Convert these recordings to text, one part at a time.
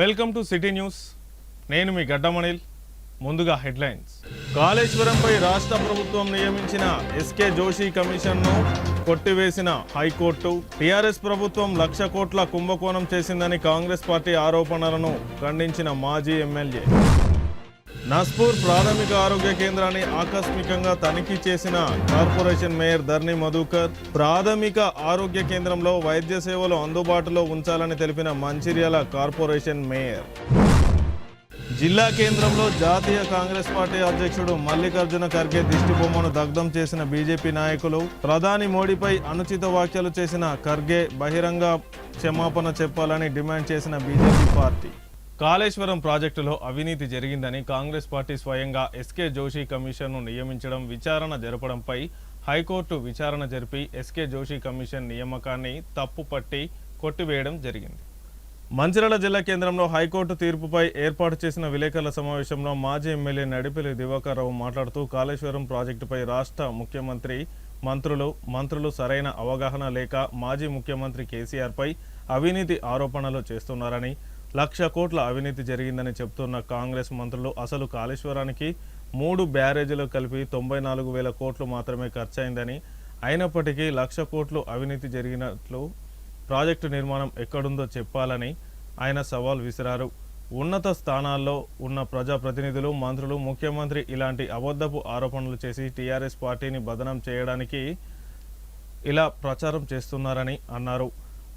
Welcome to city news. నేను మీ గడ్డమణిల్. ముందుగా headlines. కాళేశ్వరంపై రాష్ట్ర ప్రభుత్వం నియమించిన ఎస్కే జోషి కమిషన్ను కొట్టివేసిన హైకోర్టు. టీఆర్ఎస్ ప్రభుత్వం 1,00,000 కోట్ల కుంభకోణం చేసిందని కాంగ్రెస్ పార్టీ ఆరోపణలను ఖండించిన మాజీ ఎమ్మెల్యే. నస్పూర్ ప్రాథమిక ఆరోగ్య కేంద్రాన్ని ఆకస్మికంగా తనిఖీ చేసిన కార్పొరేషన్ మేయర్ ధర్ని మధుకర్. ప్రాథమిక ఆరోగ్య కేంద్రంలో వైద్య సేవలు అందుబాటులో ఉంచాలని తెలిపిన మంచిర్యాల కార్పొరేషన్ మేయర్. జిల్లా కేంద్రంలో జాతీయ కాంగ్రెస్ పార్టీ అధ్యక్షుడు మల్లికార్జున ఖర్గే దిష్టిబొమ్మను దగ్ధం చేసిన బీజేపీ నాయకులు. ప్రధాని మోడీపై అనుచిత వ్యాఖ్యలు చేసిన ఖర్గే బహిరంగ క్షమాపణ చెప్పాలని డిమాండ్ చేసిన బీజేపీ పార్టీ. కాళేశ్వరం ప్రాజెక్టులో అవినీతి జరిగిందని కాంగ్రెస్ పార్టీ స్వయంగా ఎస్కే జోషి కమిషన్ను నియమించడం, విచారణ జరపడంపై హైకోర్టు విచారణ జరిపి ఎస్కే జోషి కమిషన్ నియామకాన్ని తప్పుపట్టి కొట్టివేయడం జరిగింది. మంచిర్యాల జిల్లా కేంద్రంలో హైకోర్టు తీర్పుపై ఏర్పాటు చేసిన విలేకరుల సమావేశంలో మాజీ ఎమ్మెల్యే నడిపెల్లి దివాకర్ రావు మాట్లాడుతూ కాళేశ్వరం ప్రాజెక్టుపై రాష్ట్ర ముఖ్యమంత్రి, మంత్రులు సరైన అవగాహన లేక మాజీ ముఖ్యమంత్రి కేసీఆర్పై అవినీతి ఆరోపణలు చేస్తున్నారని, 1,00,000 కోట్ల అవినీతి జరిగిందని చెబుతున్న కాంగ్రెస్ మంత్రులు అసలు కాళేశ్వరానికి 3 బ్యారేజీలు కలిపి 94,000 కోట్లు మాత్రమే ఖర్చయిందని, అయినప్పటికీ 1,00,000 కోట్లు అవినీతి జరిగినట్లు ప్రాజెక్టు నిర్మాణం ఎక్కడుందో చెప్పాలని ఆయన సవాల్ విసిరారు. ఉన్నత స్థానాల్లో ఉన్న ప్రజాప్రతినిధులు, మంత్రులు, ముఖ్యమంత్రి ఇలాంటి అబద్ధపు ఆరోపణలు చేసి టీఆర్ఎస్ పార్టీని బదనాం చేయడానికి ఇలా ప్రచారం చేస్తున్నారని అన్నారు.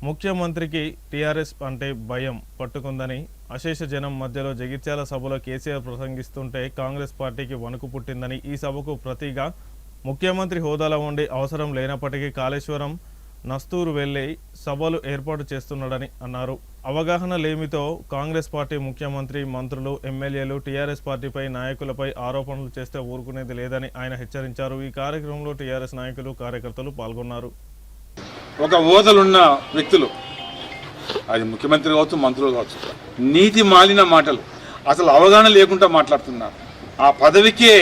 ముఖ్యమంత్రికి టీఆర్ఎస్ అంటే భయం పట్టుకుందని, అశేష జనం మధ్యలో జగిత్యాల సభలో కేసీఆర్ ప్రసంగిస్తుంటే కాంగ్రెస్ పార్టీకి వణుకు పుట్టిందని, ఈ సభకు ప్రతిగా ముఖ్యమంత్రి హోదాలో ఉండి అవసరం లేనప్పటికీ కాళేశ్వరం నస్తూరు వెళ్లి సభలు ఏర్పాటు చేస్తున్నాడని అన్నారు. అవగాహన లేమితో కాంగ్రెస్ పార్టీ ముఖ్యమంత్రి, మంత్రులు, ఎమ్మెల్యేలు టీఆర్ఎస్ పార్టీపై, నాయకులపై ఆరోపణలు చేస్తే ఊరుకునేది లేదని ఆయన హెచ్చరించారు. ఈ కార్యక్రమంలో టీఆర్ఎస్ నాయకులు, కార్యకర్తలు పాల్గొన్నారు. ఒక హోదాలున్న వ్యక్తులు, అది ముఖ్యమంత్రి కావచ్చు, మంత్రులు కావచ్చు, నీతి మాలిన మాటలు, అసలు అవగాహన లేకుండా మాట్లాడుతున్నారు. ఆ పదవికే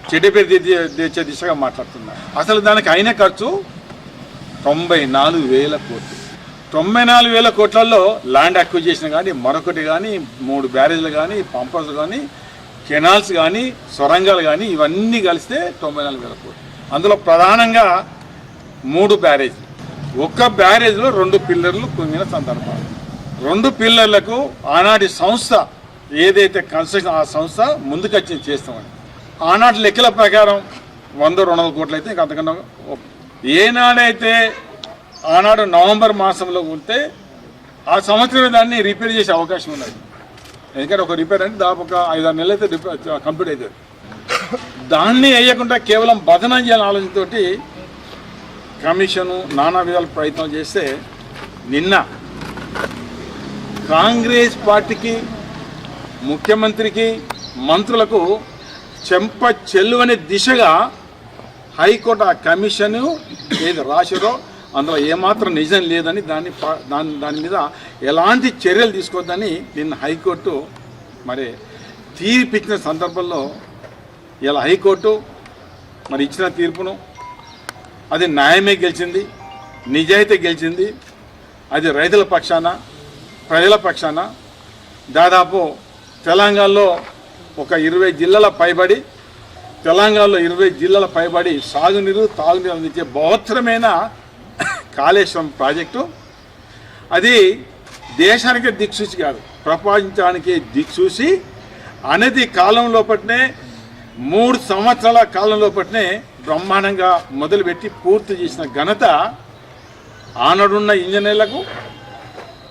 చెడ్డ పేరు తెచ్చే దిశగా మాట్లాడుతున్నారు. అసలు దానికి అయిన ఖర్చు 94,000 కోట్లు. 94,000 కోట్లలో ల్యాండ్ అక్విజిషన్ కానీ, మరొకటి కానీ, 3 బ్యారేజ్లు కానీ, పంపర్స్ కానీ, కెనాల్స్ కానీ, సొరంగాలు కానీ, ఇవన్నీ కలిస్తే 94,000 కోట్లు. అందులో ప్రధానంగా 3 బ్యారేజ్లు. ఒక్క బ్యారేజ్లో 2 పిల్లర్లు కుంగిన సందర్భాలు. 2 పిల్లర్లకు ఆనాటి సంస్థ ఏదైతే కన్స్ట్రక్షన్, ఆ సంస్థ ముందుకొచ్చి చేస్తామని ఆనాటి లెక్కల ప్రకారం 100-200 కోట్లు అయితే ఇంకా అంతకన్నా. ఏనాడైతే ఆనాడు నవంబర్ మాసంలో ఉంటే ఆ సంవత్సరం దాన్ని రిపేర్ చేసే అవకాశం ఉన్నది. ఎందుకంటే ఒక రిపేర్ అంటే దాదాపు ఒక 5-6 నెలలు అయితే కంప్లీట్ అవుతుంది. దాన్ని వేయకుండా కేవలం బదనం చేయాలని ఆలోచనతోటి కమిషను నానా విధాల ప్రయత్నం చేస్తే నిన్న కాంగ్రెస్ పార్టీకి, ముఖ్యమంత్రికి, మంత్రులకు చెంప చెల్లువనే దిశగా హైకోర్టు ఆ కమిషను ఏది రాశారో అందులో ఏమాత్రం నిజం లేదని దాని మీద ఎలాంటి చర్యలు తీసుకోవద్దని నిన్న హైకోర్టు మరి తీర్పిచ్చిన సందర్భంలో ఇలా హైకోర్టు మరి ఇచ్చిన తీర్పును అది న్యాయమే గెలిచింది, నిజాయితీ గెలిచింది. అది రైతుల పక్షాన, ప్రజల పక్షాన. దాదాపు తెలంగాణలో ఒక 20 జిల్లాల పైబడి, తెలంగాణలో 20 జిల్లాల పైబడి సాగునీరు, తాగునీరు అందించే బహుత్తరమైన కాళేశ్వరం ప్రాజెక్టు. అది దేశానికి దిక్సూచి కాదు, ప్రపంచానికి దిక్సూచి. అనేది కాలం లోపట్నే 3 సంవత్సరాల కాలం లోపట్నే బ్రహ్మాండంగా మొదలుపెట్టి పూర్తి చేసిన ఘనత ఆనాడున్న ఇంజనీర్లకు,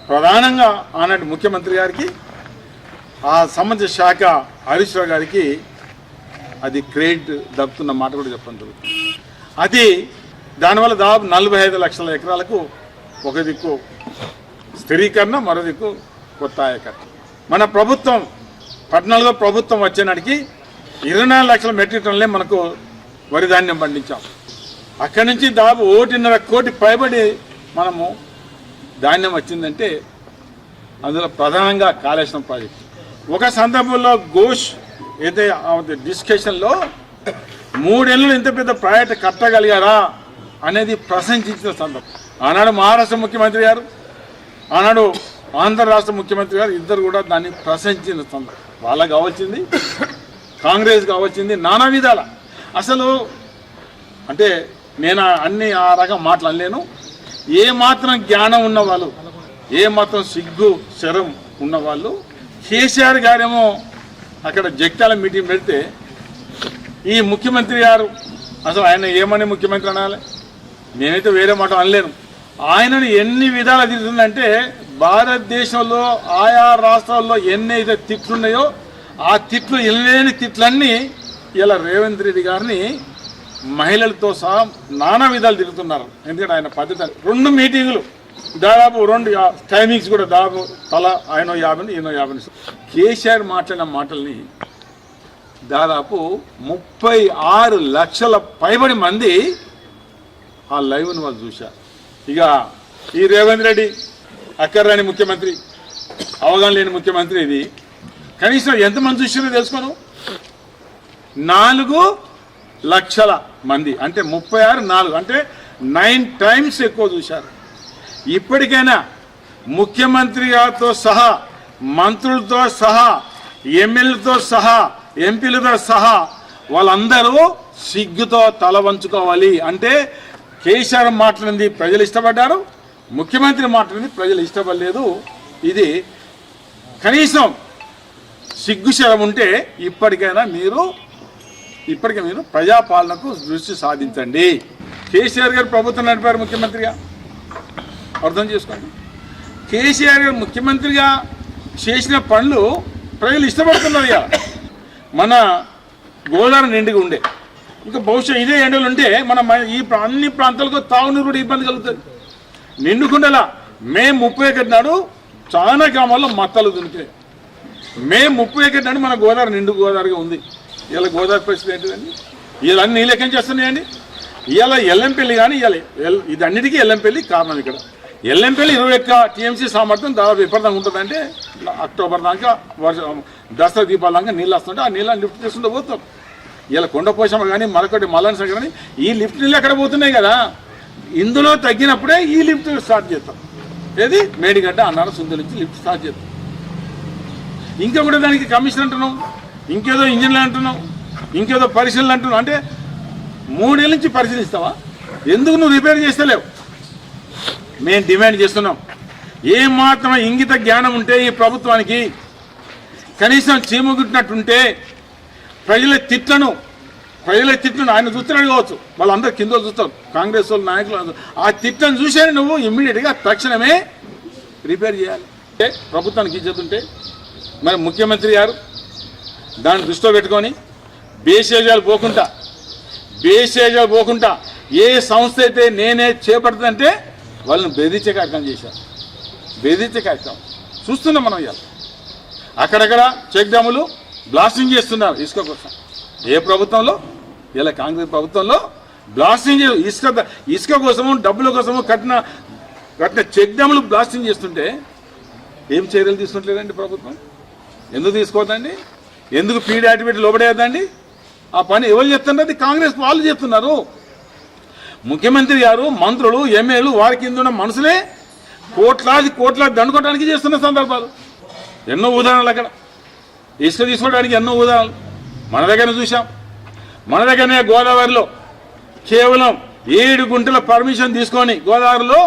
ప్రధానంగా ఆనాటి ముఖ్యమంత్రి గారికి, ఆ సంబంధిత శాఖ హరీష్ రావు గారికి అది క్రెడిట్ దక్కుతున్న మాట కూడా చెప్పడం జరుగుతుంది. అది దానివల్ల దాదాపు 45 లక్షల ఎకరాలకు ఒక దిక్కు స్థిరీకరణ, మరో దిక్కు కొత్త ఆయకట్టు. మన ప్రభుత్వం 14లో ప్రభుత్వం వచ్చేనాటికి 24 లక్షల మెట్రిక్ టన్నులే మనకు వరి ధాన్యం పండించాం. అక్కడి నుంచి దాదాపు 1.5 కోటి పైబడి మనము ధాన్యం వచ్చిందంటే అందులో ప్రధానంగా కాళేశ్వరం ప్రాజెక్టు. ఒక సందర్భంలో ఘోష్ ఏదైతే డిస్కషన్లో 3 ఏళ్ళు ఇంత పెద్ద ప్రాజెక్టు కట్టగలిగారా అనేది ప్రశంసించిన సందర్భం. ఆనాడు మహారాష్ట్ర ముఖ్యమంత్రి గారు, ఆనాడు ఆంధ్ర రాష్ట్ర ముఖ్యమంత్రి గారు ఇద్దరు కూడా దాన్ని ప్రశంసిన వాళ్ళకి కావాల్సింది, కాంగ్రెస్ కావాల్సింది నానా విధాల. అసలు అంటే నేను అన్ని ఆ రకం మాటలు అనలేను. ఏ మాత్రం జ్ఞానం ఉన్నవాళ్ళు, ఏ మాత్రం సిగ్గు శరం ఉన్నవాళ్ళు, కేసీఆర్ గారేమో అక్కడ జగిత్యాల మీటింగ్ పెడితే ఈ ముఖ్యమంత్రి గారు అసలు ఆయన ఏమని ముఖ్యమంత్రి అనాలి, నేనైతే వేరే మాట అనలేను. ఆయనను ఎన్ని విధాలు తిరుగుతుందంటే భారతదేశంలో ఆయా రాష్ట్రాల్లో ఎన్నైతే తిట్లున్నాయో ఆ తిట్లు ఎనలేని తిట్లన్నీ ఇలా రేవంత్ రెడ్డి గారిని మహిళలతో సహా నానా విధాలు తిరుగుతున్నారు. ఎందుకంటే ఆయన పద్ధతి 2 మీటింగులు దాదాపు 2 టైమింగ్స్ కూడా దాదాపు తల ఆయన 50 ఈయన 50. కేసీఆర్ మాట్లాడిన మాటల్ని దాదాపు 36 లక్షల పైబడి మంది ఆ లైవ్ను వాళ్ళు చూశారు. ఇక ఈ రేవంత్ రెడ్డి అక్కర్రాని ముఖ్యమంత్రి, అవగాహన లేని ముఖ్యమంత్రి, ఇది కనీసం ఎంతమంది చూసారో తెలుసుకోను. 4 లక్షల మంది అంటే 36 4 అంటే 9 టైమ్స్ ఎక్కువ చూశారు. ఇప్పటికైనా ముఖ్యమంత్రి గారితో సహా, మంత్రులతో సహా, ఎమ్మెల్యేలతో సహా, ఎంపీలతో సహా వాళ్ళందరూ సిగ్గుతో తల వంచుకోవాలి. అంటే కేసీఆర్ మాట్లాడింది ప్రజలు ఇష్టపడ్డారు, ముఖ్యమంత్రి మాట్లాడింది ప్రజలు ఇష్టపడలేదు. ఇది కనీసం సిగ్గుశరం ఉంటే ఇప్పటికైనా మీరు ప్రజాపాలనకు దృష్టి సాధించండి. కేసీఆర్ గారు ప్రభుత్వం నడిపారు ముఖ్యమంత్రిగా, అర్థం చేసుకోండి. కేసీఆర్ గారు ముఖ్యమంత్రిగా చేసిన పనులు ప్రజలు ఇష్టపడుతున్నారు. ఇక మన గోదావరి నిండుగా ఉండే, ఇంకా బహుశా ఇదే ఎండలు ఉంటే మన ఈ అన్ని ప్రాంతాలకు తాగునీరు కూడా ఇబ్బంది కలుగుతుంది. నిండుకుండలా మే 31 నాడు చాలా గ్రామాల్లో మత్తలు దునికినాయి. మే 31 నాడు మన గోదావరి నిండు గోదావరిగా ఉంది. ఇలా గోదావరి పరిస్థితి ఏంటిదండి? ఇలా అన్ని నీళ్ళు ఎక్కడి చేస్తున్నాయండి. ఇవాళ ఎల్లంపల్లి కానీ ఇది అన్నిటికీ ఎల్లంపల్లి కారణం. ఇక్కడ ఎల్లంపల్లి 21 టీఎంసీ సామర్థ్యం దాదాపు ఎప్పటిదాకా ఉంటుందంటే అక్టోబర్ దాకా దసరా దీపాల దాకా నీళ్ళు వస్తుంటే ఆ నీళ్ళని లిఫ్ట్ చేసుకుంటూ పోతాం. ఇలా కొండపోషమ్మ కానీ మరొకటి మల్లన్న సాగర్ కానీ ఈ లిఫ్ట్ నీళ్ళు ఎక్కడ పోతున్నాయి కదా, ఇందులో తగ్గినప్పుడే ఈ లిఫ్ట్ స్టార్ట్ చేస్తాం. ఏది మేడిగడ్డ అన్నారు సుందరి నుంచి లిఫ్ట్ స్టార్ట్ చేస్తాం. ఇంకా కూడా దానికి కమిషన్ అంటున్నాం, ఇంకేదో ఇంజన్లు అంటున్నాం, ఇంకేదో పరిశీలన అంటున్నాం. అంటే 3 ఏళ్ళ నుంచి పరిశీలిస్తావా? ఎందుకు నువ్వు రిపేర్ చేస్తలేవు? మేము డిమాండ్ చేస్తున్నాం. ఏమాత్రం ఇంగిత జ్ఞానం ఉంటే ఈ ప్రభుత్వానికి, కనీసం చీమగుట్టినట్టుంటే ప్రజల తిట్లను ఆయన చూస్తున్నాడు కావచ్చు, వాళ్ళందరూ కింద చూస్తారు, కాంగ్రెస్ వాళ్ళ నాయకులు. ఆ తిట్లను చూసేది నువ్వు ఇమ్మీడియట్గా తక్షణమే రిపేర్ చేయాలి. ప్రభుత్వానికి ఇచ్చేస్తుంటే మరి ముఖ్యమంత్రి గారు దాన్ని దృష్టిలో పెట్టుకొని బేసేజాలు పోకుండా ఏ సంస్థ అయితే నేనే చేపడుతుందంటే వాళ్ళని బెదిరించే కార్యక్రమం చేశారు. బెదిరించే కార్యక్రమం చూస్తున్నాం మనం. ఇవాళ అక్కడక్కడ చెక్ డ్యాములు బ్లాస్టింగ్ చేస్తున్నారు ఇసుక కోసం. ఏ ప్రభుత్వంలో? ఇలా కాంగ్రెస్ ప్రభుత్వంలో బ్లాస్టింగ్ ఇసుక కోసము డబ్బుల కోసము కట్టిన చెక్ డ్యాములు బ్లాస్టింగ్ చేస్తుంటే ఏం చర్యలు తీసుకుంటలేదండి ప్రభుత్వం? ఎందుకు తీసుకోవద్దండి? ఎందుకు పీడీ యాక్టివిటీ లోబడేద్దండి? ఆ పని ఎవరు చేస్తున్నారు? అది కాంగ్రెస్ వాళ్ళు చేస్తున్నారు. ముఖ్యమంత్రి గారు, మంత్రులు, ఎమ్మెల్యేలు, వారి కింద ఉన్న మనుషులే కోట్లాది దండుకోవడానికి చేస్తున్న సందర్భాలు ఎన్నో ఉదాహరణలు. అక్కడ ఇసుక తీసుకోవడానికి ఎన్నో ఉదాహరణలు మన దగ్గర చూసాం. మన దగ్గరనే గోదావరిలో కేవలం 7 గుంటల పర్మిషన్ తీసుకొని గోదావరిలో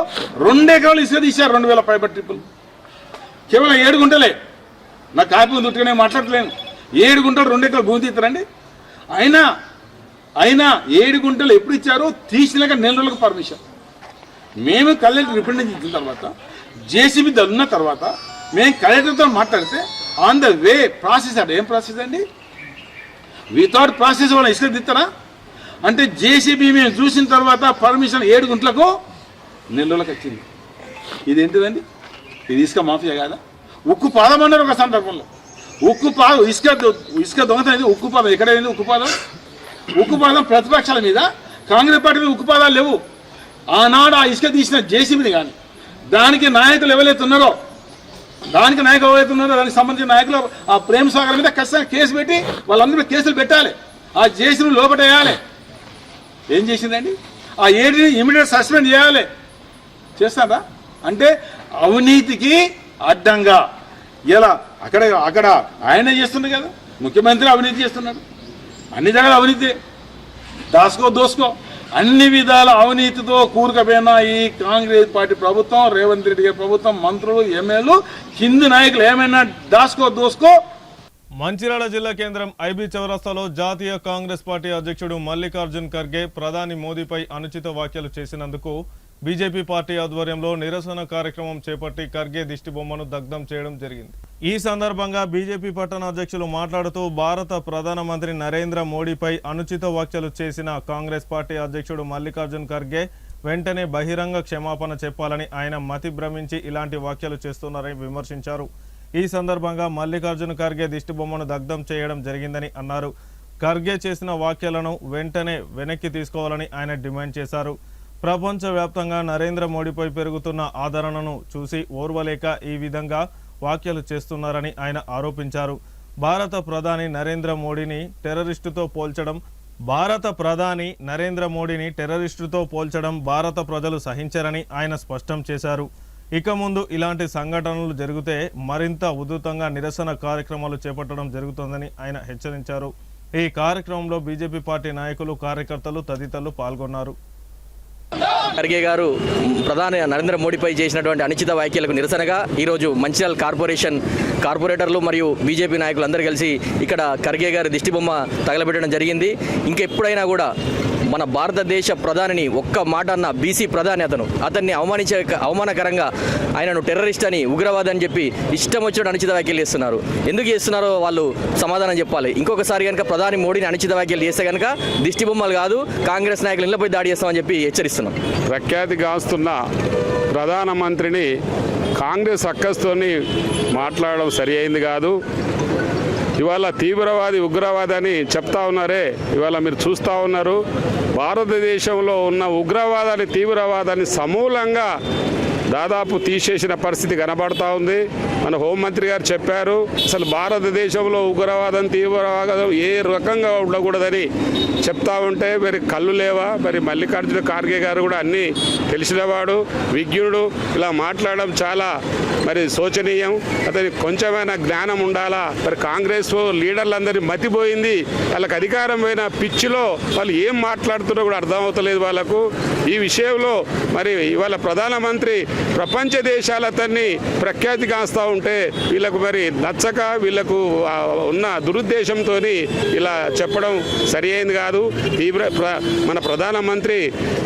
2 ఎకరాలు ఇసుక తీశారు. 2000 పైబడి ట్రిప్పులు కేవలం 7 గుంటలే. నా కాపీ దుట్టుగానే మాట్లాడలేను. 7 గుంటలు 2 ఎకరాలు భూమి తీస్తారండి. అయినా 7 గుంటలు ఎప్పుడు ఇచ్చారో తీసినాక 4 రోజులకు పర్మిషన్. మేము కలెక్టర్ రిప్రజెంటేషన్ ఇచ్చిన తర్వాత, జేసీబీ ఉన్న తర్వాత మేము కలెక్టర్తో మాట్లాడితే ఆన్ ద వే ప్రాసెస్ అంటే ఏం ప్రాసెస్ అండి? వితౌట్ ప్రాసెస్ వాళ్ళ ఇసుక తీస్తారా? అంటే జేసీబీ మేము చూసిన తర్వాత పర్మిషన్ 7 గుంటలకు 4 రోజులకు వచ్చింది. ఇదేంటిదండి? ఇది ఇసుక మాఫియా కాదా? ఉక్కు పాదం అన్నారు ఒక సందర్భంలో. ఇసుక దొంగతనం. ఉక్కు పాదం ఎక్కడైంది? ఉక్కు పాదం ప్రతిపక్షాల మీద, కాంగ్రెస్ పార్టీ మీద ఉక్కు పాదాలు లేవు. ఆనాడు ఆ ఇసుక తీసిన జేసీబీని కానీ దానికి నాయకులు ఎవరైతే ఉన్నారో దానికి సంబంధించిన నాయకులు ఆ ప్రేమ్ సాగర్ మీద ఖచ్చితంగా కేసు పెట్టి వాళ్ళందరూ కేసులు పెట్టాలి. ఆ జేసీబీని లోపటేయాలి. ఏం చేసిందండి? ఆ 7ని ఇమీడియట్ సస్పెండ్ చేయాలి. చేస్తారా? అంటే అవినీతికి అడ్డంగా ఇలా అక్కడ ఆయనే చేస్తున్నాడు కదా, ముఖ్యమంత్రి అవినీతి చేస్తున్నాడు, అన్ని జగలు అవినీతి, దోసుకో అన్ని విధాల అవినీతితో కూరుకుపోయిన ఈ కాంగ్రెస్ పార్టీ ప్రభుత్వం, రేవంత్ రెడ్డి గారి ప్రభుత్వం, మంత్రులు, ఎమ్మెల్యేలు, కింది నాయకులు ఏమైనా దోసుకో. మంచిర్యాల జిల్లా కేంద్రం ఐబీ చౌరస్తాలో జాతీయ కాంగ్రెస్ పార్టీ అధ్యక్షుడు మల్లికార్జున్ ఖర్గే ప్రధాని మోదీపై అనుచిత వ్యాఖ్యలు చేసినందుకు బీజేపీ పార్టీ ఆధ్వర్యంలో నిరసన కార్యక్రమం చేపట్టి ఖర్గే దిష్టిబొమ్మను దగ్ధం చేయడం జరిగింది. ఈ సందర్భంగా బీజేపీ పట్టణ అధ్యక్షులు మాట్లాడుతూ భారత ప్రధానమంత్రి నరేంద్ర మోడీపై అనుచిత వ్యాఖ్యలు చేసిన కాంగ్రెస్ పార్టీ అధ్యక్షుడు మల్లికార్జున్ ఖర్గే వెంటనే బహిరంగ క్షమాపణ చెప్పాలని, ఆయన మతి భ్రమించి ఇలాంటి వ్యాఖ్యలు చేస్తున్నారని విమర్శించారు. ఈ సందర్భంగా మల్లికార్జున్ ఖర్గే దిష్టిబొమ్మను దగ్ధం చేయడం జరిగిందని అన్నారు. ఖర్గే చేసిన వ్యాఖ్యలను వెంటనే వెనక్కి తీసుకోవాలని ఆయన డిమాండ్ చేశారు. ప్రపంచవ్యాప్తంగా నరేంద్ర మోడీపై పెరుగుతున్న ఆదరణను చూసి ఓర్వలేక ఈ విధంగా వ్యాఖ్యలు చేస్తున్నారని ఆయన ఆరోపించారు. భారత ప్రధాని నరేంద్ర మోడీని టెర్రరిస్టుతో పోల్చడం భారత ప్రజలు సహించరని ఆయన స్పష్టం చేశారు. ఇక ముందు ఇలాంటి సంఘటనలు జరిగితే మరింత ఉధృతంగా నిరసన కార్యక్రమాలు చేపట్టడం జరుగుతుందని ఆయన హెచ్చరించారు. ఈ కార్యక్రమంలో బీజేపీ పార్టీ నాయకులు, కార్యకర్తలు తదితరులు పాల్గొన్నారు. ఖర్గే గారు ప్రధాని నరేంద్ర మోడీపై చేసినటువంటి అనుచిత వ్యాఖ్యలకు నిరసనగా ఈరోజు మంచిర్యాల కార్పొరేటర్లు మరియు బీజేపీ నాయకులు అందరూ కలిసి ఇక్కడ ఖర్గే గారి దిష్టిబొమ్మ తగలబెట్టడం జరిగింది. ఇంకెప్పుడైనా కూడా మన భారతదేశ ప్రధానిని ఒక్క మాట అన్న బీసీ ప్రధాని అతన్ని అవమానకరంగా ఆయనను టెర్రరిస్ట్ అని, ఉగ్రవాది అని చెప్పి ఇష్టం వచ్చినట్టు అనుచిత వ్యాఖ్యలు చేస్తున్నారు. ఎందుకు చేస్తున్నారో వాళ్ళు సమాధానం చెప్పాలి. ఇంకొకసారి కనుక ప్రధాని మోడీని అనుచిత వ్యాఖ్యలు చేస్తే కనుక దిష్టిబొమ్మలు కాదు, కాంగ్రెస్ నాయకులు ఇళ్లపై దాడి చేస్తామని చెప్పి హెచ్చరిస్తున్నాం. ప్రఖ్యాతిగాస్తున్న ప్రధానమంత్రిని కాంగ్రెస్ అక్కస్తోని మాట్లాడడం సరి అయింది కాదు. ఇవాళ తీవ్రవాది, ఉగ్రవాది అని చెప్తా ఉన్నారే, ఇవాళ మీరు చూస్తూ ఉన్నారు. భారతదేశంలో ఉన్న ఉగ్రవాదాన్ని, తీవ్రవాదాన్ని సమూలంగా దాదాపు తీసేసిన పరిస్థితి కనబడతా ఉంది. మన హోంమంత్రి గారు చెప్పారు, అసలు భారతదేశంలో ఉగ్రవాదం, తీవ్రవాదం ఏ రకంగా ఉండకూడదని చెప్తా ఉంటే మరి కళ్ళు లేవా? మరి మల్లికార్జున ఖార్గే గారు కూడా అన్నీ తెలిసినవాడు, విజ్ఞుడు. ఇలా మాట్లాడడం చాలా మరి శోచనీయం. అతనికి కొంచెమైనా జ్ఞానం ఉండాలా? మరి కాంగ్రెస్ లీడర్లందరినీ మతిపోయింది. వాళ్ళకి అధికారం పోయిన పిచ్చిలో వాళ్ళు ఏం మాట్లాడుతున్నారో కూడా అర్థమవుతలేదు వాళ్ళకు. ఈ విషయంలో మరి ఇవాళ ప్రధానమంత్రి ప్రపంచ దేశాలతన్ని ప్రఖ్యాతి కాస్తూ ఉంటే వీళ్ళకు మరి నచ్చక, వీళ్ళకు ఉన్న దురుద్దేశంతో ఇలా చెప్పడం సరి అయింది కాదు. మన ప్రధానమంత్రి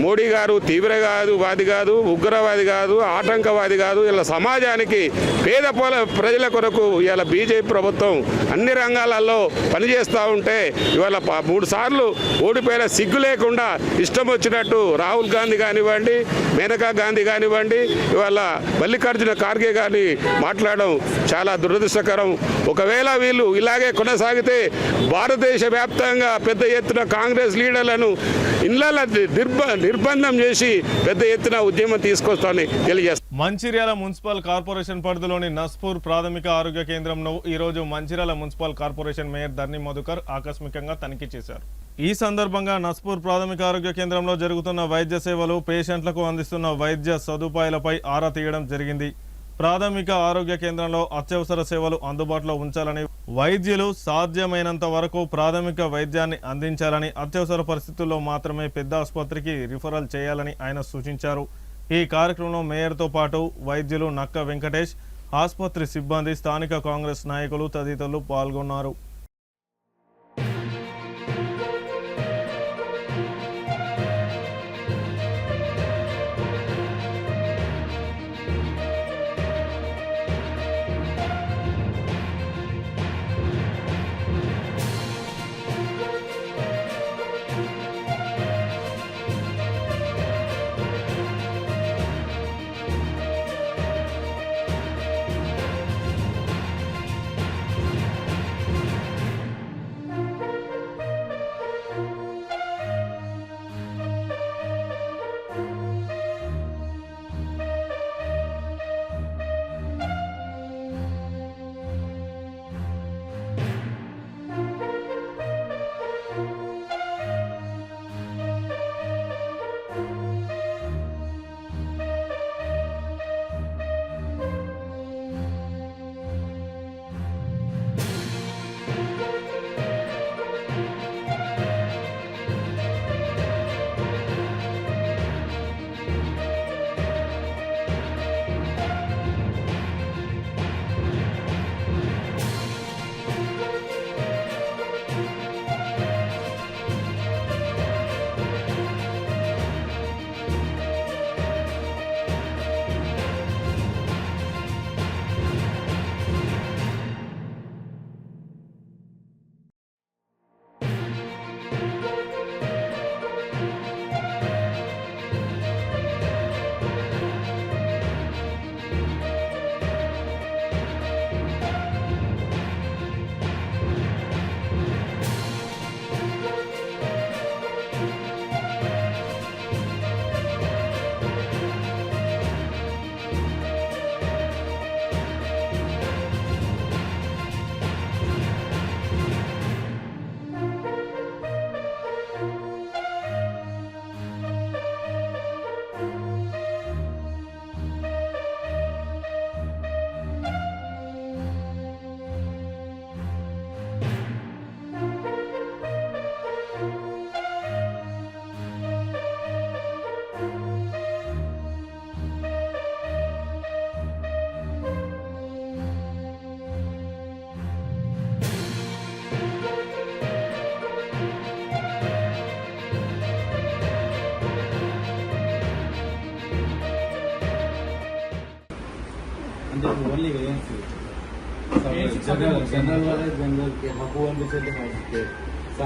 మోడీ గారు తీవ్రవాది కాదు, ఉగ్రవాది కాదు, ఆటంకవాది కాదు. ఇలా సమాజానికి పేద ప్రజల కొరకు ఇవాళ బీజేపీ ప్రభుత్వం అన్ని రంగాలలో పనిచేస్తూ ఉంటే ఇవాళ 3 సార్లు ఓడిపోయిన సిగ్గు లేకుండా ఇష్టం వచ్చినట్టు రాహుల్ గాంధీ కానివ్వండి, మేనకా గాంధీ కానివ్వండి, ఇవాళ మల్లికార్జున ఖార్గే గారిని మాట్లాడడం చాలా దురదృష్టకరం. ఒకవేళ వీళ్ళు ఇలాగే కొనసాగితే భారతదేశ వ్యాప్తంగా పెద్ద ఎత్తున కాంగ్రెస్ లీడర్లను ఇళ్లలో నిర్బంధం చేసి పెద్ద ఎత్తున ఉద్యమం తీసుకొస్తామని తెలియజేస్తారు. మంచిర్యాల మున్సిపల్ కార్పొరేషన్ పరిధిలోని నస్పూర్ ప్రాథమిక ఆరోగ్య కేంద్రంను ఈరోజు Mancherial municipal corporation mayor Dharni Madhukar ఆకస్మికంగా తనిఖీ చేశారు. ఈ సందర్భంగా నస్పూర్ ప్రాథమిక ఆరోగ్య కేంద్రంలో జరుగుతున్న వైద్య సేవలు, పేషెంట్లకు అందిస్తున్న వైద్య సదుపాయాలపై ఆరా తీయడం జరిగింది. ప్రాథమిక ఆరోగ్య కేంద్రంలో అత్యవసర సేవలు అందుబాటులో ఉంచాలని, వైద్యులు సాధ్యమైనంత వరకు ప్రాథమిక వైద్యాన్ని అందించాలని, అత్యవసర పరిస్థితుల్లో మాత్రమే పెద్ద ఆసుపత్రికి రిఫరల్ చేయాలని ఆయన సూచించారు. ఈ కార్యక్రమంలో మేయర్తో పాటు వైద్యులు నక్క వెంకటేష్, ఆసుపత్రి సిబ్బంది, స్థానిక కాంగ్రెస్ నాయకులు తదితరులు పాల్గొన్నారు. అంటే ఓన్లీ जनरल वाले जनरल के हकू अंबिंचे के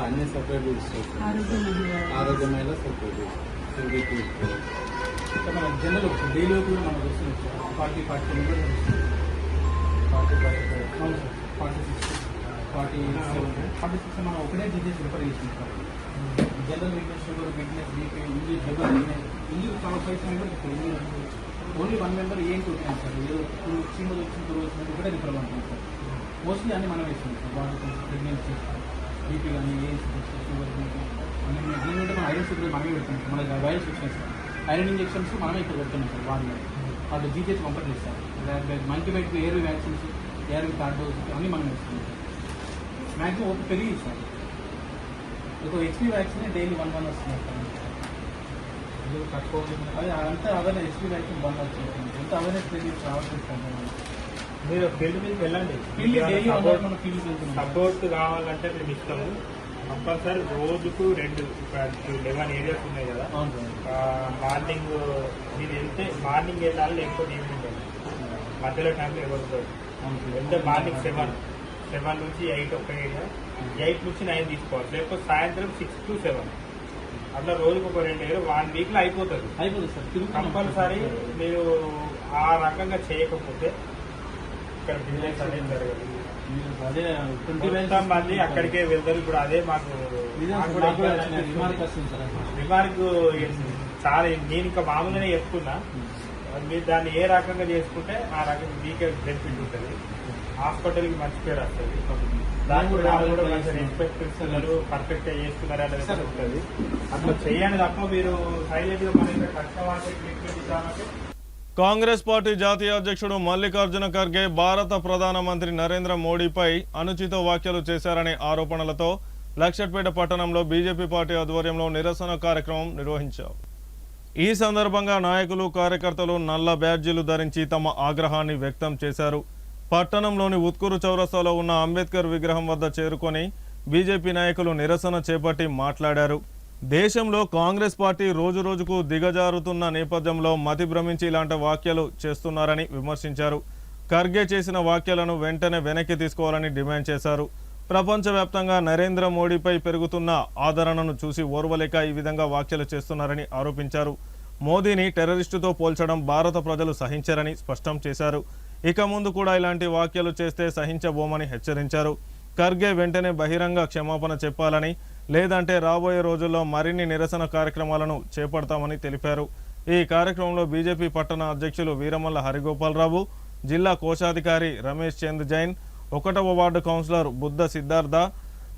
अन्य सपरेट आरोग्य महिला सपरेट మన జనరల్ డైలీ కూడా మనకు వస్తుంది 40 46 మనం ఒకటే డిజీజ్ రిఫర్ చేస్తున్నాం. General weakness, sugar, weakness, BP, English English చాలా పైసలు ఓన్లీ 1 మెంబర్ ఏం చూస్తున్నాం సార్. ఏదో చీమలు వచ్చిన రోజు కూడా రిఫర్ అవుతుంది సార్. మోస్ట్లీ అన్ని మనం వేస్తున్నాం సార్. బాడీ కొంచెం ప్రెగ్నెన్సీ, బీపీ కానీ ఏజ్, షుగర్, బీపీ అన్ని దీనికంటే మనం ఐరన్ షుగర్ మనమే పెడుతున్నాం సార్. మనకి వైరస్ వచ్చినాయి సార్. ఐరన్ ఇంజెక్షన్స్ మనమే ఇక్కడ పెడుతున్నాం సార్. వాళ్ళు జీజేసి కంప్లీట్ చేస్తారు. Multi bite ARV vaccines, ARV third dose అన్నీ మనం వేస్తున్నాం సార్. మ్యాక్సిమం ఒక పెరిగి సార్. ఒక హెచ్పి వ్యాక్సిన్ డైలీ 1 వస్తున్నారు సార్. తక్కువ అది అంతా అవేర్నెస్, హెచ్పి వ్యాక్సిన్ 1 వచ్చింది. ఎంత అవేర్నెస్ తెలియదు రావాల్సింది సార్. మీరు ఫీల్డ్ మీదకి వెళ్ళండి. సపోర్ట్ కావాలంటే మేము ఇస్తాము. కంపల్సరీ రోజుకు 11 ఏరియాస్ ఉన్నాయి కదా. మార్నింగ్ మీరు వెళ్తే మార్నింగ్ వెళ్ళాలి, లేకపోతే ఈవినింగ్ వెళ్ళాలి. మధ్యలో టైంలో ఎవరు వెళ్తే మార్నింగ్ 7 నుంచి 8 ఒక ఏరియా, 8 నుంచి 9 తీసుకోవాలి. లేకపోతే సాయంత్రం 6 to 7 అట్లా రోజుకు ఒక 2 ఏరియా 1 వీక్లో అయిపోతుంది సార్. కంపల్సరీ మీరు ఆ రకంగా చేయకపోతే ఇక్కడ బిజినెస్ అనేది జరగదు. మంది అక్కడికే వెళ్తారు. ఇప్పుడు అదే మాకు రిమార్క్ చాలా, నేను ఇంకా మామూలుగానే చెప్తున్నా. మీరు దాన్ని ఏ రకంగా చేసుకుంటే ఆ రకంగా మీకే బెనిఫిట్ ఉంటుంది. హాస్పిటల్కి మంచి పేరు వస్తుంది. దాని కూడా మంచి రెస్పెక్ట్ ఇస్తున్నారు, పర్ఫెక్ట్ గా చేస్తున్నారు అనేది ఉంటుంది. అట్లా చేయండి తప్ప మీరు సైలెంట్ గా మన కష్టపడి ట్రీట్మెంట్ ఇద్దామంటే. కాంగ్రెస్ పార్టీ జాతీయ అధ్యక్షుడు మల్లికార్జున ఖర్గే భారత ప్రధానమంత్రి నరేంద్ర మోడీపై అనుచిత వ్యాఖ్యలు చేశారనే ఆరోపణలతో లక్షట్పేట పట్టణంలో బీజేపీ పార్టీ ఆధ్వర్యంలో నిరసన కార్యక్రమం నిర్వహించారు. ఈ సందర్భంగా నాయకులు, కార్యకర్తలు నల్ల బ్యాడ్జీలు ధరించి తమ ఆగ్రహాన్ని వ్యక్తం చేశారు. పట్టణంలోని ఉత్కూరు చౌరస్తాలో ఉన్న అంబేద్కర్ విగ్రహం వద్ద చేరుకొని బీజేపీ నాయకులు నిరసన చేపట్టి మాట్లాడారు. దేశంలో కాంగ్రెస్ పార్టీ రోజురోజుకు దిగజారుతున్న నేపథ్యంలో మతి భ్రమించి ఇలాంటి వ్యాఖ్యలు చేస్తున్నారని విమర్శించారు. ఖర్గే చేసిన వ్యాఖ్యలను వెంటనే వెనక్కి తీసుకోవాలని డిమాండ్ చేశారు. ప్రపంచవ్యాప్తంగా నరేంద్ర మోడీపై పెరుగుతున్న ఆదరణను చూసి ఓర్వలేక ఈ విధంగా వ్యాఖ్యలు చేస్తున్నారని ఆరోపించారు. మోదీని టెర్రరిస్టుతో పోల్చడం భారత ప్రజలు సహించరని స్పష్టం చేశారు. ఇక ముందు కూడా ఇలాంటి వ్యాఖ్యలు చేస్తే సహించబోమని హెచ్చరించారు. ఖర్గే వెంటనే బహిరంగ క్షమాపణ చెప్పాలని, లేదంటే రాబోయే రోజుల్లో మరిన్ని నిరసన కార్యక్రమాలను చేపడతామని తెలిపారు. ఈ కార్యక్రమంలో బీజేపీ పట్టణ అధ్యక్షులు వీరమల్ల హరిగోపాలరావు, జిల్లా కోశాధికారి రమేష్ చంద్ జైన్, 1వ ward councillor Buddha Siddhartha,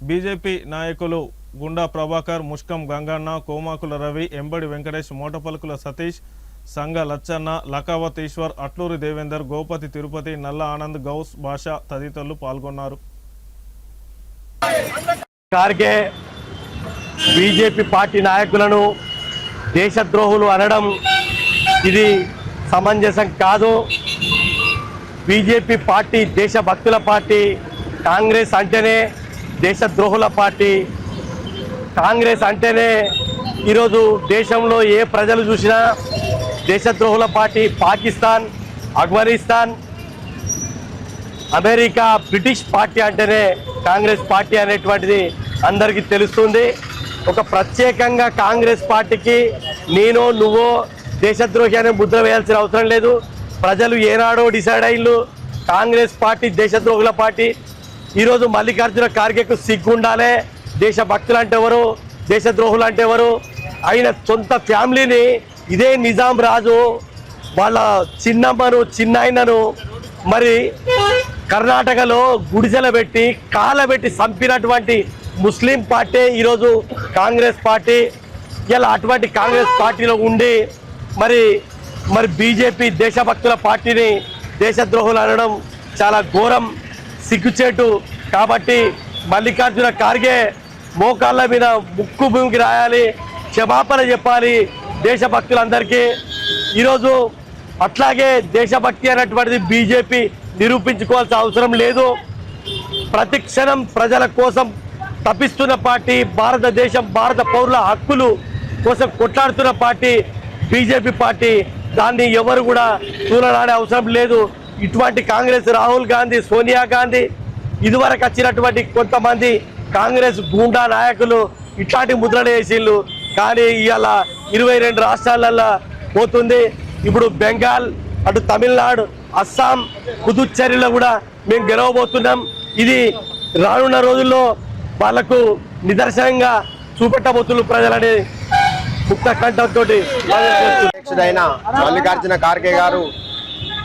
BJP నాయకులు గుండా ప్రభాకర్, ముష్కం గంగన్న, కోమాకుల రవి, ఎంబడి వెంకటేష్, మోటపలుకుల సతీష్, సంగ లచ్చన్న, లకావత్ ఈశ్వర్, అట్లూరి దేవేందర్, గోపతి తిరుపతి, నల్ల ఆనంద్, గౌస్ భాష తదితరులు పాల్గొన్నారు. ఖర్గే బీజేపీ పార్టీ నాయకులను దేశద్రోహులు అనడం ఇది సమంజసం కాదు. బీజేపీ పార్టీ దేశభక్తుల పార్టీ, కాంగ్రెస్ అంటేనే దేశద్రోహుల పార్టీ. కాంగ్రెస్ అంటేనే ఈరోజు దేశంలో ఏ ప్రజలు చూసినా దేశద్రోహుల party. Pakistan, Afghanistan, America, British party అంటేనే కాంగ్రెస్ పార్టీ అనేటువంటిది అందరికీ తెలుస్తుంది. ఒక ప్రత్యేకంగా కాంగ్రెస్ పార్టీకి నేనో నువ్వో దేశద్రోహి అనే ముద్ర వేయాల్సిన అవసరం లేదు. ప్రజలు ఏనాడో డిసైడ్ అయ్యిండు కాంగ్రెస్ పార్టీ దేశద్రోహుల పార్టీ. ఈరోజు మల్లికార్జున ఖర్గేకు సిగ్గుండాలే. దేశభక్తులు అంటే ఎవరు, దేశద్రోహులు అంటే ఎవరు? ఆయన సొంత ఫ్యామిలీని ఇదే నిజాం రాజు వాళ్ళ చిన్నమ్మను, చిన్నాయనను మరి కర్ణాటకలో గుడిసెల పెట్టి కాలబెట్టి చంపినటువంటి ముస్లిం పార్టీ ఈరోజు కాంగ్రెస్ పార్టీ. ఇలా అటువంటి కాంగ్రెస్ పార్టీలో ఉండి మరి బీజేపీ దేశభక్తుల పార్టీని దేశద్రోహులు అనడం చాలా ఘోరం, సిగ్గుచేటు. కాబట్టి మల్లికార్జున ఖర్గే మోకాళ్ళ మీద ముక్కు భూమికి రాయాలి, క్షమాపణ చెప్పాలి దేశభక్తులందరికీ. ఈరోజు అట్లాగే దేశభక్తి అనేటువంటిది బీజేపీ నిరూపించుకోవాల్సిన అవసరం లేదు. ప్రతి క్షణం ప్రజల కోసం తప్పిస్తున్న పార్టీ, భారతదేశం, భారత పౌరుల హక్కులు కోసం కొట్లాడుతున్న పార్టీ బీజేపీ పార్టీ. దాన్ని ఎవరు కూడా తూలనాడే అవసరం లేదు. ఇటువంటి కాంగ్రెస్ రాహుల్ గాంధీ, సోనియా గాంధీ, ఇదివరకు వచ్చినటువంటి కొంతమంది కాంగ్రెస్ గూండా నాయకులు ఇట్లాంటి ముద్రలు వేసిళ్ళు. కానీ ఇవాళ 22 రాష్ట్రాలలో పోతుంది. ఇప్పుడు బెంగాల్, అటు తమిళనాడు, అస్సాం, పుదుచ్చేరిలో కూడా మేము గెలవబోతున్నాం. ఇది రానున్న రోజుల్లో వాళ్లకు నిదర్శనంగా చూపెట్టబోతున్నారు ప్రజలని ముక్త కంఠంతో. అధ్యక్షుడైన మల్లికార్జున ఖార్గే గారు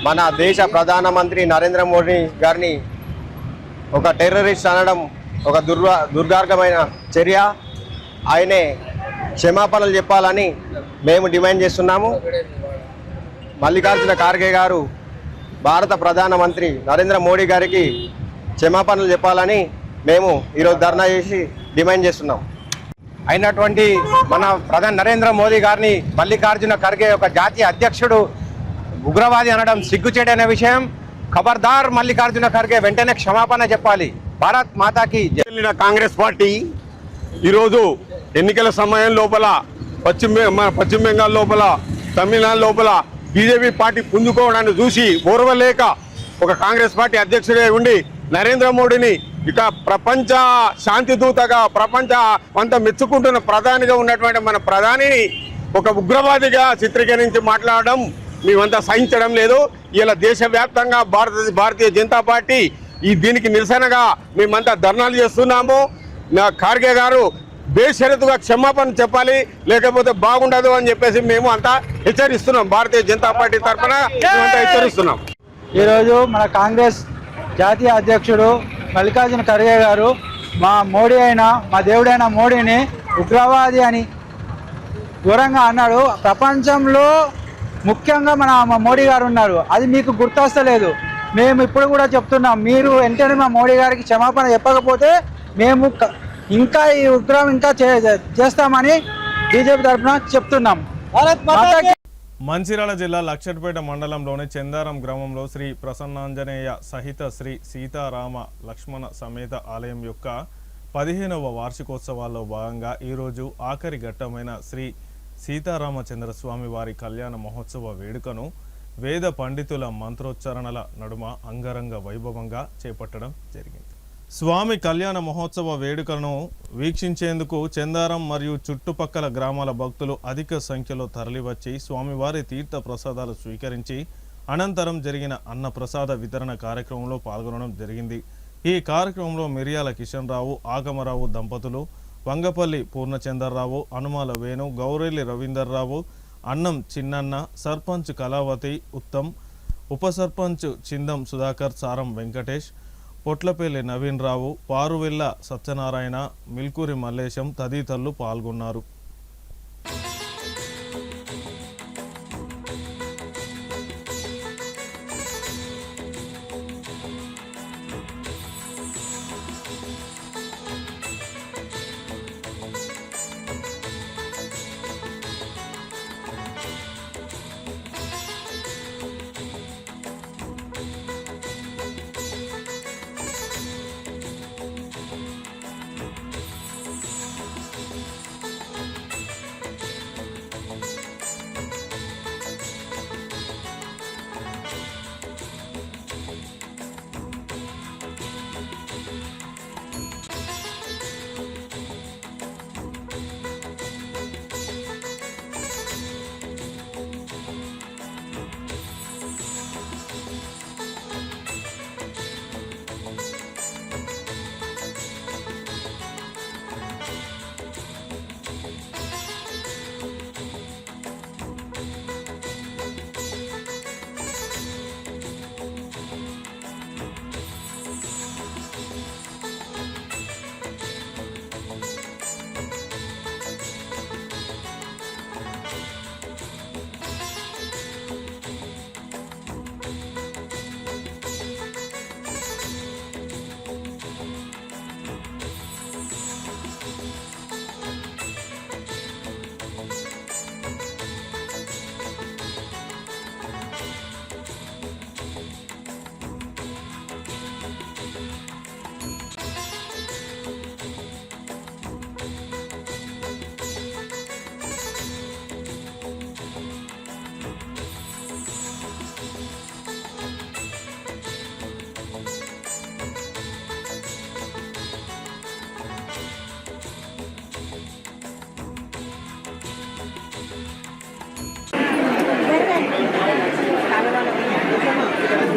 మన దేశ ప్రధానమంత్రి నరేంద్ర మోడీ గారిని ఒక టెర్రరిస్ట్ అనడం ఒక దుర్గార్గమైన చర్య. ఆయనే క్షమాపణలు చెప్పాలని మేము డిమాండ్ చేస్తున్నాము. మల్లికార్జున ఖార్గే గారు భారత ప్రధానమంత్రి నరేంద్ర మోడీ గారికి క్షమాపణలు చెప్పాలని మేము ఈరోజు ధర్నా చేసి డిమాండ్ చేస్తున్నాం. అయినటువంటి మన ప్రధాని నరేంద్ర మోదీ గారిని మల్లికార్జున ఖర్గే ఒక జాతీయ అధ్యక్షుడు ఉగ్రవాది అనడం సిగ్గుచేటనే విషయం. ఖబర్దార్ మల్లికార్జున ఖర్గే వెంటనే క్షమాపణ చెప్పాలి. భారత్ మాతాకి వెళ్ళిన కాంగ్రెస్ పార్టీ ఈరోజు ఎన్నికల సమయం లోపల పశ్చిమ బెంగాల్ లోపల, తమిళనాడు లోపల బీజేపీ పార్టీ పుంజుకోవడాన్ని చూసి ఓర్వలేక ఒక కాంగ్రెస్ పార్టీ అధ్యక్షుడే ఉండి నరేంద్ర మోడీని ఇక ప్రపంచ శాంతి దూతగా, ప్రపంచ అంతా మెచ్చుకుంటున్న ప్రధానిగా ఉన్నటువంటి మన ప్రధానిని ఒక ఉగ్రవాదిగా చిత్రీకరించి మాట్లాడడం మేమంతా సహించడం లేదు. ఇలా దేశవ్యాప్తంగా భారతీయ జనతా పార్టీ దీనికి నిరసనగా మేమంతా ధర్నాలు చేస్తున్నాము. ఖార్గే గారు బేషరతుగా క్షమాపణ చెప్పాలి, లేకపోతే బాగుండదు అని చెప్పేసి మేము అంతా హెచ్చరిస్తున్నాం. భారతీయ జనతా పార్టీ తరఫున మేమంతా హెచ్చరిస్తున్నాం. ఈరోజు మన కాంగ్రెస్ జాతీయ అధ్యక్షుడు మల్లికార్జున ఖర్గే గారు మా మోడీ మా దేవుడైన మోడీని ఉగ్రవాది అని ఘోరంగా అన్నాడు. ప్రపంచంలో ముఖ్యంగా మన మోడీ గారు ఉన్నారు, అది మీకు గుర్తొస్తలేదు. మేము ఇప్పుడు కూడా చెప్తున్నాం, మీరు వెంటనే మా మోడీ గారికి క్షమాపణ చెప్పకపోతే మేము ఇంకా ఈ ఉగ్రహం ఇంకా చేస్తామని బీజేపీ తరఫున చెప్తున్నాం. మంచిర్యాల జిల్లా లక్షట్పేట మండలంలోని చందారం గ్రామంలో శ్రీ ప్రసన్నాంజనేయ సహిత శ్రీ సీతారామ లక్ష్మణ సమేత ఆలయం యొక్క 15వ వార్షికోత్సవాల్లో భాగంగా ఈరోజు ఆఖరి ఘట్టమైన శ్రీ సీతారామచంద్రస్వామి వారి కళ్యాణ మహోత్సవ వేడుకను వేద పండితుల మంత్రోచ్చారణల నడుమ అంగరంగ వైభవంగా చేపట్టడం జరిగింది. స్వామి కళ్యాణ మహోత్సవ వేడుకలను వీక్షించేందుకు చందారం మరియు చుట్టుపక్కల గ్రామాల భక్తులు అధిక సంఖ్యలో తరలివచ్చి స్వామివారి తీర్థ ప్రసాదాలు స్వీకరించి అనంతరం జరిగిన అన్నప్రసాద వితరణ కార్యక్రమంలో పాల్గొనడం జరిగింది. ఈ కార్యక్రమంలో మిరియాల కిషన్ రావు, ఆగమరావు దంపతులు, వంగపల్లి పూర్ణచంద్రరావు, అనుమాల వేణు, గౌరెల్లి రవీందర్రావు, అన్నం చిన్నన్న, సర్పంచ్ కళావతి ఉత్తమ్, ఉప సర్పంచ్ చిందం సుధాకర్, సారం వెంకటేష్, పొట్లపల్లి నవీన్ రావు, పారువెల్ల సత్యనారాయణ, మిల్కూరి మల్లేశం తదితరులు పాల్గొన్నారు.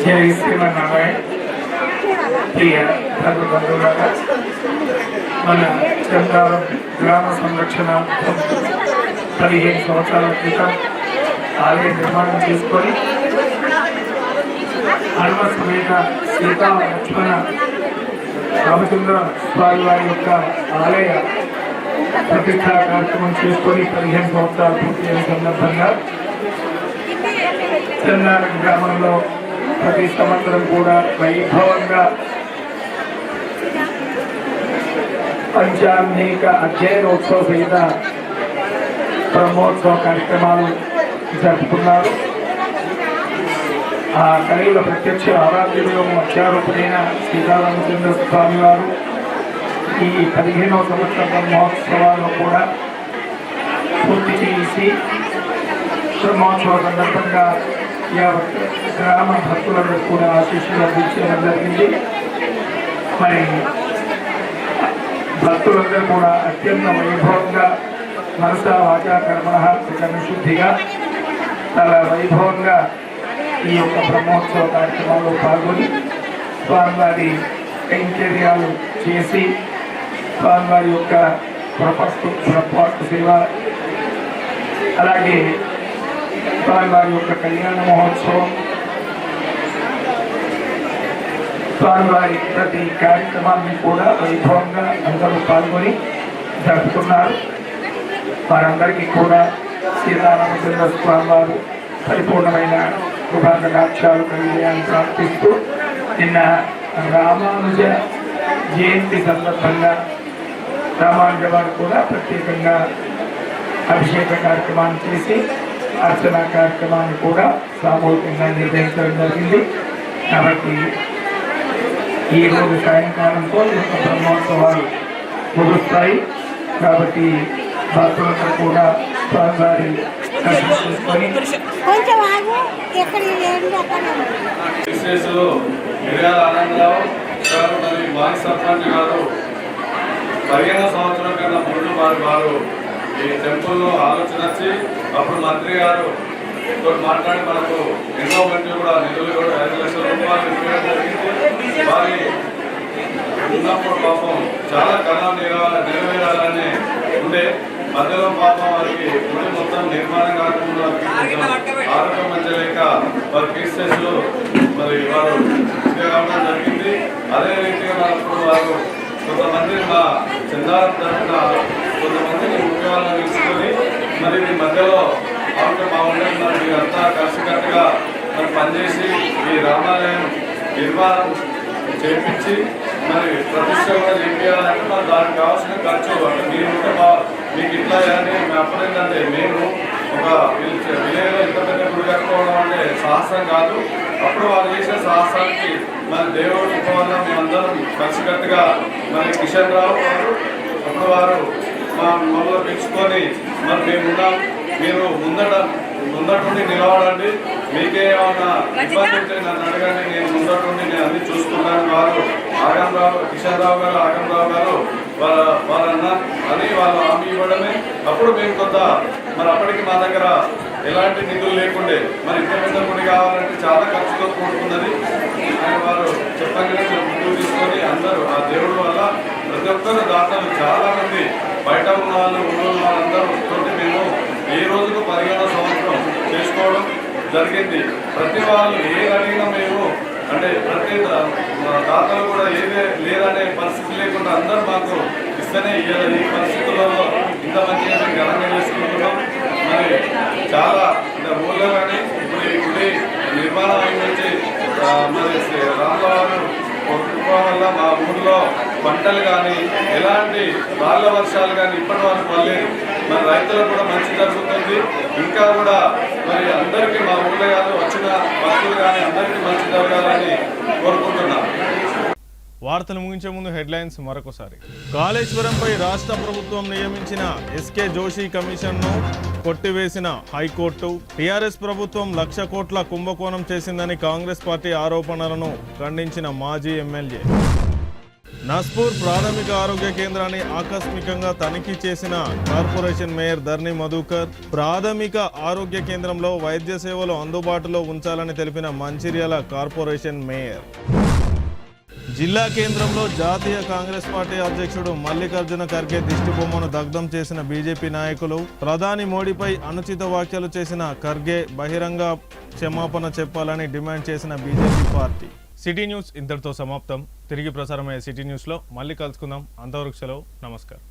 జై శ్రీమన్నారాయణ. ప్రియ బంధువులారా, మన చంద్రారం గ్రామ సంరక్షణ 15 సంవత్సరాల క్రితం ఆలయ నిర్మాణం చేసుకొని హనుమ సమేత సీతా లక్ష్మణ రామచంద్ర స్వామి వారి యొక్క ఆలయ ప్రతిష్టా కార్యక్రమం చేసుకొని 15 సంవత్సరాలు పూర్తయిన సందర్భంగా చంద్రారం గ్రామంలో ప్రతి సంవత్సరం కూడా వైభవంగా పంచాంగిక అధ్యయనోత్సవ సహిత బ్రహ్మోత్సవ కార్యక్రమాలు జరుపుకున్నారు. ఆ కలియుగ ప్రత్యక్ష ఆరాధ్యుడు అత్యారూపుడైన సీతారామచంద్ర స్వామి వారు ఈ 15వ సంవత్సర బ్రహ్మోత్సవాల్లో కూడా పూర్తి చేసి బ్రహ్మోత్సవ సందర్భంగా యావత్ గ్రామ భక్తులందరూ కూడా ఆశీస్సులు అందించడం జరిగింది. మరి భక్తులందరూ కూడా అత్యంత వైభవంగా మనస వాచా కర్మణ శుద్ధిగా చాలా వైభవంగా ఈ యొక్క బ్రహ్మోత్సవ కార్యక్రమాల్లో పాల్గొని స్వామివారి కైంకర్యాలు చేసి స్వామివారి యొక్క ప్రపాస్తు సేవ, అలాగే స్వామివారి యొక్క కళ్యాణ మహోత్సవం, స్వామివారి ప్రతి కార్యక్రమాన్ని కూడా వైభవంగా అందరూ పాల్గొని జరుపుతున్నారు. వారందరికీ కూడా సీతారామచంద్ర స్వామి వారు పరిపూర్ణమైన కృపాకటాక్షాలు కలిగాయని ప్రార్థిస్తూ నిన్న రామానుజ జయంతి సందర్భంగా రామానుజ వారు కూడా ప్రత్యేకంగా అభిషేక కార్యక్రమాన్ని చేసి అర్చన కార్యక్రమాన్ని కూడా సామూహికంగా నిర్వహించడం జరిగింది. కాబట్టి ఈరోజు సాయంకాలంతో ఈ యొక్క బ్రహ్మోత్సవాలు ముగుస్తాయి. కాబట్టి భక్తులందరూ కూడా స్వామివారి దర్శనం చేసుకొని విశేషులు మిర్యాల ఆనందరావు గారు మరియు మాజీ సర్పంచ్ గారు 15వ సంవత్సరం కన్నా ముందు వారు ఈ టెంపుల్లో ఆలోచన వచ్చి అప్పుడు మంత్రి గారు మాట్లాడి మనకు ఎండోమెంట్ కూడా నిధులు కూడా 5 లక్షల రూపాయలు ఇవ్వడం జరిగింది. వారి ఉన్నప్పుడు పాపం చాలా కళ నెరవేరాలని ఉండే మధ్యలో పాపం వారికి గుడి మొత్తం నిర్మాణం కాకుండా ఆరోగ్యం మంచి లేక వారి కేసెస్లో మరి వారు కావడం జరిగింది. అదే రీతిగా మనప్పుడు వారు కొంతమంది మా చందారం తరఫున కొంతమందిని ముఖ్యవాళ్ళని తీసుకొని మరి మీ మధ్యలో ఆరోగ్యం బాగుంటుంది మరి మీరంతా కలిసికట్టుగా మరి పనిచేసి ఈ రామాలయం నిర్మాణం చేయించి మరి ప్రతిష్ట కూడా చేయాలంటే మరి దానికి కావాల్సిన ఖర్చు అంటే మీరుంటే మీకు ఇట్లా అని అప్పుడేంటంటే మేము ఒక విలేజ్లో ఇంత పెద్ద గుడి కట్టుకోవడం అంటే సాహసం కాదు. అప్పుడు వారు చేసే సాహసానికి మరి దేవుడి వల్ల మేమందరం కలిసికట్టుగా మరి కిషన్ రావు గారు అప్పుడు వారు మమ్మల్ని పెంచుకొని మరి మేమున్నాం, మీరు ముందటుండి నిలబడండి, మీకే ఏమైనా ఇబ్బంది ఉంటే నన్ను అడగండి, నేను ముందటుండి నేను అన్ని చూసుకుంటాను. వారు కిషన్ రావు గారు ఆగంరావు గారు వాళ్ళన్నా అని వాళ్ళు హామీ ఇవ్వడమే. అప్పుడు మేము కొంత మరి అప్పటికి మా దగ్గర ఎలాంటి నిధులు లేకుండే మరి ఇంత పెద్ద గుడి కావాలంటే చాలా ఖర్చుతో కూడుకున్నది. వారు చెప్పగానే ముందుకు తీసుకొని అందరూ ఆ దేవుడి వల్ల ప్రతి ఒక్కరు దాతలు చాలా మంది బయట ఉన్న వాళ్ళందరూ తోటి మేము ఈ రోజుకు 15వ సంవత్సరం చేసుకోవడం జరిగింది. ప్రతి వాళ్ళు ఏది అడిగినా మేము అంటే ప్రతి దాతలు కూడా ఏదే లేదనే పరిస్థితి లేకుండా అందరూ మాకు ఇస్తేనే ఇవ్వాలి. ఈ పరిస్థితులలో ఇంత మంచిగా మేము ఘనంగా చేసుకుంటున్నాం. మరి చాలా అంటే ఊళ్ళో కానీ ఇప్పుడు ఈ గుడి నిర్మాణం నుంచి మరి రామవారు వల్ల మా ఊళ్ళో పంటలు కానీ ఎలాంటి రాళ్ళ వర్షాలు కానీ ఇప్పటి వరకు పడలేదు. మరి రైతులకు కూడా మంచి జరుగుతుంది. ఇంకా కూడా మరి అందరికీ మా ఊళ్ళో కాదు వచ్చిన భక్తులు కానీ అందరికీ మంచి జరగాలని కోరుకుంటున్నాం. వార్తలు ముగించే ముందు హెడ్లైన్స్ మరొకసారి. కాళేశ్వరంపై రాష్ట్ర ప్రభుత్వం నియమించిన ఎస్కే జోషి కమిషన్ను కొట్టివేసిన హైకోర్టు. టీఆర్ఎస్ ప్రభుత్వం 1,00,000 కోట్ల కుంభకోణం చేసిందని కాంగ్రెస్ పార్టీ ఆరోపణలను ఖండించిన మాజీ ఎమ్మెల్యే. నస్పూర్ ప్రాథమిక ఆరోగ్య కేంద్రాన్ని ఆకస్మికంగా తనిఖీ చేసిన కార్పొరేషన్ మేయర్ ధర్ని మధుకర్. ప్రాథమిక ఆరోగ్య కేంద్రంలో వైద్య సేవలు అందుబాటులో ఉంచాలని తెలిపిన మంచిర్యాల కార్పొరేషన్ మేయర్. జిల్లా కేంద్రంలో జాతీయ కాంగ్రెస్ పార్టీ అధ్యక్షుడు మల్లికార్జున ఖర్గే దిష్టిబొమ్మను దగ్ధం చేసిన బీజేపీ నాయకులు. ప్రధాని మోడీపై అనుచిత వ్యాఖ్యలు చేసిన ఖర్గే బహిరంగ క్షమాపణ చెప్పాలని డిమాండ్ చేసిన బీజేపీ పార్టీ. సిటీ న్యూస్ ఇంతటితో సమాప్తం. తిరిగి ప్రసారమయ్యే సిటీ న్యూస్లో మళ్ళీ కలుసుకుందాం. అంతవరకు సెలవు. నమస్కారం.